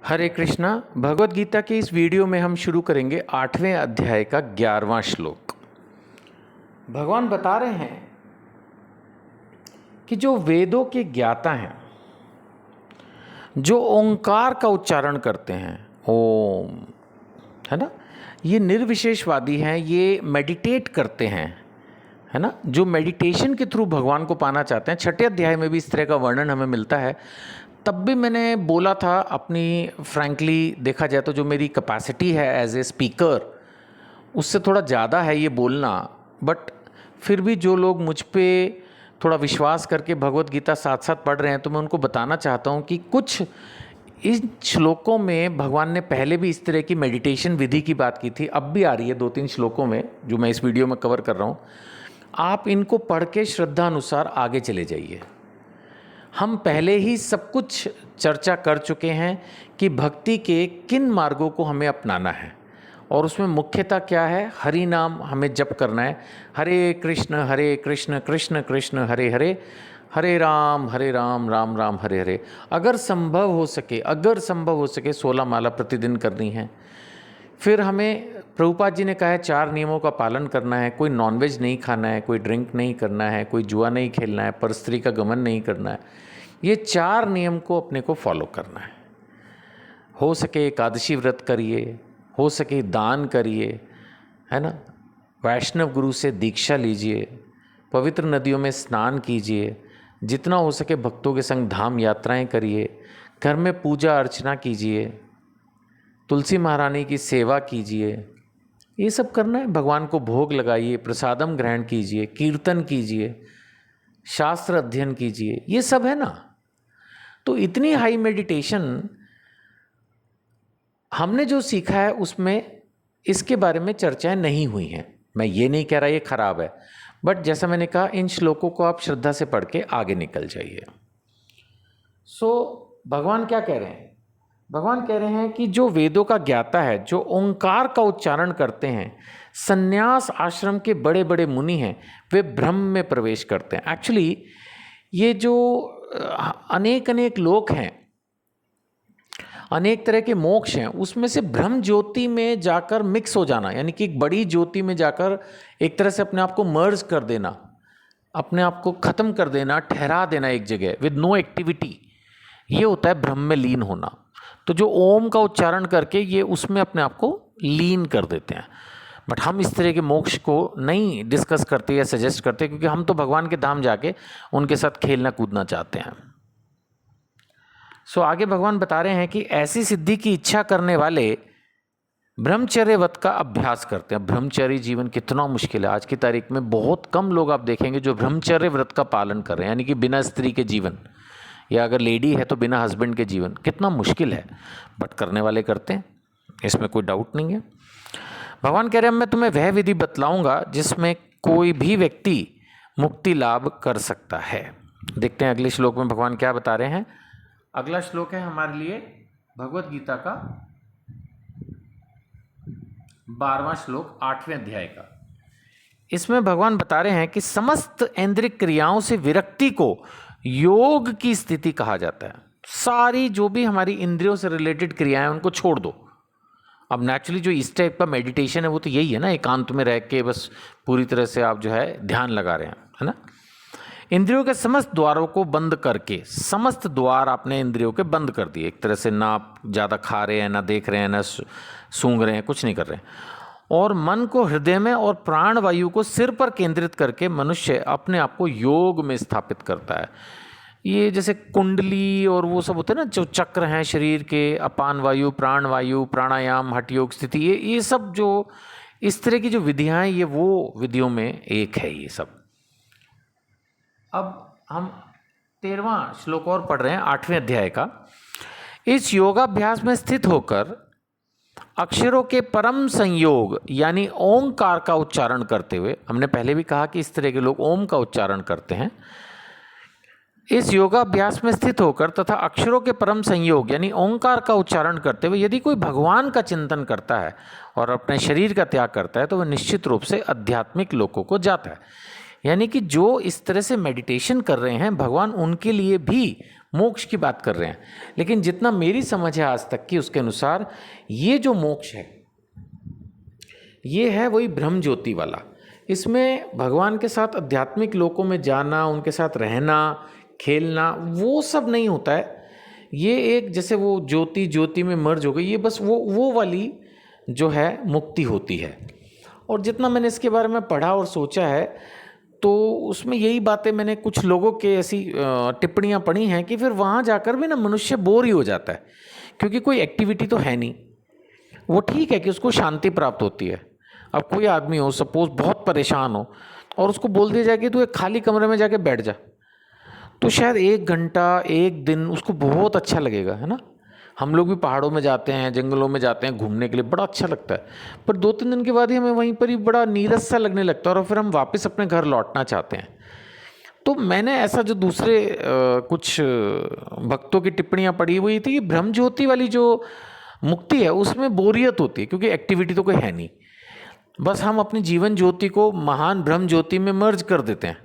हरे कृष्णा। भगवत गीता के इस वीडियो में हम शुरू करेंगे 8वें अध्याय का 11वां श्लोक। भगवान बता रहे हैं कि जो वेदों के ज्ञाता हैं, जो ओंकार का उच्चारण करते हैं, ओम, है ना, ये निर्विशेषवादी हैं, ये मेडिटेट करते हैं, है ना, जो मेडिटेशन के थ्रू भगवान को पाना चाहते हैं। 6ठे अध्याय में भी इस तरह का वर्णन हमें मिलता है। तब भी मैंने बोला था, अपनी फ्रैंकली देखा जाए तो जो मेरी कैपेसिटी है एज ए स्पीकर, उससे थोड़ा ज़्यादा है ये बोलना, बट फिर भी जो लोग मुझ पे थोड़ा विश्वास करके भगवत गीता साथ साथ पढ़ रहे हैं, तो मैं उनको बताना चाहता हूँ कि कुछ इन श्लोकों में भगवान ने पहले भी इस तरह की मेडिटेशन विधि की बात की थी, अब भी आ रही है 2-3 श्लोकों में जो मैं इस वीडियो में कवर कर रहा हूँ। आप इनको पढ़ के श्रद्धा अनुसार आगे चले जाइए। हम पहले ही सब कुछ चर्चा कर चुके हैं कि भक्ति के किन मार्गों को हमें अपनाना है, और उसमें मुख्यतः क्या है, हरि नाम हमें जप करना है। हरे कृष्ण कृष्ण कृष्ण हरे हरे, हरे राम राम राम हरे हरे। अगर संभव हो सके 16 माला प्रतिदिन करनी है। फिर हमें प्रभुपाद जी ने कहा है 4 नियमों का पालन करना है। कोई नॉनवेज नहीं खाना है, कोई ड्रिंक नहीं करना है, कोई जुआ नहीं खेलना है, परस्त्री का गमन नहीं करना है। ये 4 नियम को अपने को फॉलो करना है। हो सके एकादशी व्रत करिए, हो सके दान करिए, है ना, वैष्णव गुरु से दीक्षा लीजिए, पवित्र नदियों में स्नान कीजिए, जितना हो सके भक्तों के संग धाम यात्राएं करिए, घर में पूजा अर्चना कीजिए, तुलसी महारानी की सेवा कीजिए। ये सब करना है। भगवान को भोग लगाइए, प्रसादम ग्रहण कीजिए, कीर्तन कीजिए, शास्त्र अध्ययन कीजिए, ये सब है ना। तो इतनी हाई मेडिटेशन हमने जो सीखा है उसमें इसके बारे में चर्चाएं नहीं हुई हैं। मैं ये नहीं कह रहा ये खराब है, बट जैसा मैंने कहा, इन श्लोकों को आप श्रद्धा से पढ़ के आगे निकल जाइए। भगवान क्या कह रहे हैं? भगवान कह रहे हैं कि जो वेदों का ज्ञाता है, जो ओंकार का उच्चारण करते हैं, संन्यास आश्रम के बड़े बड़े मुनि हैं, वे ब्रह्म में प्रवेश करते हैं। एक्चुअली ये जो अनेक लोक हैं, अनेक तरह के मोक्ष हैं, उसमें से ब्रह्म ज्योति में जाकर मिक्स हो जाना, यानी कि एक बड़ी ज्योति में जाकर एक तरह से अपने आप को मर्ज कर देना, अपने आप को खत्म कर देना, ठहरा देना एक जगह विद नो एक्टिविटी, ये होता है ब्रह्म में लीन होना। तो जो ओम का उच्चारण करके ये उसमें अपने आप को लीन कर देते हैं। बट हम इस तरह के मोक्ष को नहीं डिस्कस करते या सजेस्ट करते, क्योंकि हम तो भगवान के धाम जाके उनके साथ खेलना कूदना चाहते हैं। आगे भगवान बता रहे हैं कि ऐसी सिद्धि की इच्छा करने वाले ब्रह्मचर्य व्रत का अभ्यास करते हैं। ब्रह्मचर्य जीवन कितना मुश्किल है। आज की तारीख में बहुत कम लोग आप देखेंगे जो ब्रह्मचर्य व्रत का पालन कर रहे हैं, यानी कि बिना स्त्री के जीवन, या अगर लेडी है तो बिना हस्बैंड के जीवन। कितना मुश्किल है, बट करने वाले करते हैं, इसमें कोई डाउट नहीं है। भगवान कह रहे हैं मैं तुम्हें वह विधि बतलाऊंगा जिसमें कोई भी व्यक्ति मुक्ति लाभ कर सकता है। देखते हैं अगले श्लोक में भगवान क्या बता रहे हैं। अगला श्लोक है हमारे लिए भगवत गीता का 12वां श्लोक 8वें अध्याय का। इसमें भगवान बता रहे हैं कि समस्त इंद्रिय क्रियाओं से विरक्ति को योग की स्थिति कहा जाता है। सारी जो भी हमारी इंद्रियों से रिलेटेड क्रियाएं उनको छोड़ दो। अब नेचुरली जो इस टाइप का मेडिटेशन है वो तो यही है ना, एकांत में रह के बस पूरी तरह से आप जो है ध्यान लगा रहे हैं, है ना। इंद्रियों के समस्त द्वारों को बंद करके, समस्त द्वार आपने इंद्रियों के बंद कर दिए। एक तरह से ना आप ज़्यादा खा रहे हैं, ना देख रहे हैं, ना सूंघ रहे हैं, कुछ नहीं कर रहे हैं, और मन को हृदय में और प्राण वायु को सिर पर केंद्रित करके मनुष्य अपने आप को योग में स्थापित करता है। ये जैसे कुंडली और वो सब होते हैं ना, जो चक्र हैं शरीर के, अपान वायु, प्राण वायु, प्राणायाम, हठ योग स्थिति, ये सब जो इस तरह की जो विधियाँ हैं, ये वो विधियों में एक है ये सब। अब हम 13वां श्लोक और पढ़ रहे हैं 8वें अध्याय का। इस योगाभ्यास में स्थित होकर अक्षरों के परम संयोग यानी ओंकार का उच्चारण करते हुए, हमने पहले भी कहा कि इस तरह के लोग ओम का उच्चारण करते हैं। इस योगाभ्यास में स्थित होकर तथा अक्षरों के परम संयोग यानी ओंकार का उच्चारण करते हुए यदि कोई भगवान का चिंतन करता है और अपने शरीर का त्याग करता है, तो वह निश्चित रूप से आध्यात्मिक लोकों को जाता है। यानी कि जो इस तरह से मेडिटेशन कर रहे हैं भगवान उनके लिए भी मोक्ष की बात कर रहे हैं। लेकिन जितना मेरी समझ है आज तक की, उसके अनुसार ये जो मोक्ष है ये है वही ब्रह्म ज्योति वाला। इसमें भगवान के साथ आध्यात्मिक लोकों में जाना, उनके साथ रहना, खेलना, वो सब नहीं होता है। ये एक जैसे वो ज्योति ज्योति में मर्ज हो गई, ये बस वो वाली जो है मुक्ति होती है। और जितना मैंने इसके बारे में पढ़ा और सोचा है तो उसमें यही बातें, मैंने कुछ लोगों के ऐसी टिप्पणियाँ पढ़ी हैं कि फिर वहाँ जाकर भी ना मनुष्य बोर ही हो जाता है, क्योंकि कोई एक्टिविटी तो है नहीं। वो ठीक है कि उसको शांति प्राप्त होती है। अब कोई आदमी हो, सपोज बहुत परेशान हो, और उसको बोल दिया जाए कि तू एक खाली कमरे में जाके बैठ जा, तो शायद 1 घंटा 1 दिन उसको बहुत अच्छा लगेगा, है ना। हम लोग भी पहाड़ों में जाते हैं, जंगलों में जाते हैं घूमने के लिए, बड़ा अच्छा लगता है। पर 2-3 दिन के बाद ही हमें वहीं पर ही बड़ा नीरस सा लगने लगता है और फिर हम वापस अपने घर लौटना चाहते हैं। तो मैंने ऐसा जो दूसरे कुछ भक्तों की टिप्पणियाँ पढ़ी हुई थी कि ब्रह्म ज्योति वाली जो मुक्ति है उसमें बोरियत होती है, क्योंकि एक्टिविटी तो कोई है नहीं। बस हम अपनी जीवन ज्योति को महान ब्रह्म ज्योति में मर्ज कर देते हैं,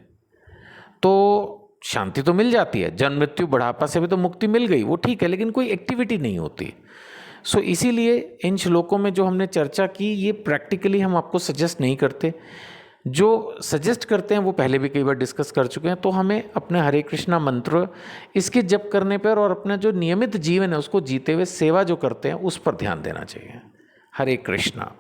तो शांति तो मिल जाती है, जन्म मृत्यु बुढ़ापा से भी तो मुक्ति मिल गई, वो ठीक है, लेकिन कोई एक्टिविटी नहीं होती। सो इसीलिए इन श्लोकों में जो हमने चर्चा की, ये प्रैक्टिकली हम आपको सजेस्ट नहीं करते। जो सजेस्ट करते हैं वो पहले भी कई बार डिस्कस कर चुके हैं। तो हमें अपने हरे कृष्णा मंत्र इसके जप करने पर और अपना जो नियमित जीवन है उसको जीते हुए सेवा जो करते हैं उस पर ध्यान देना चाहिए। हरे कृष्णा।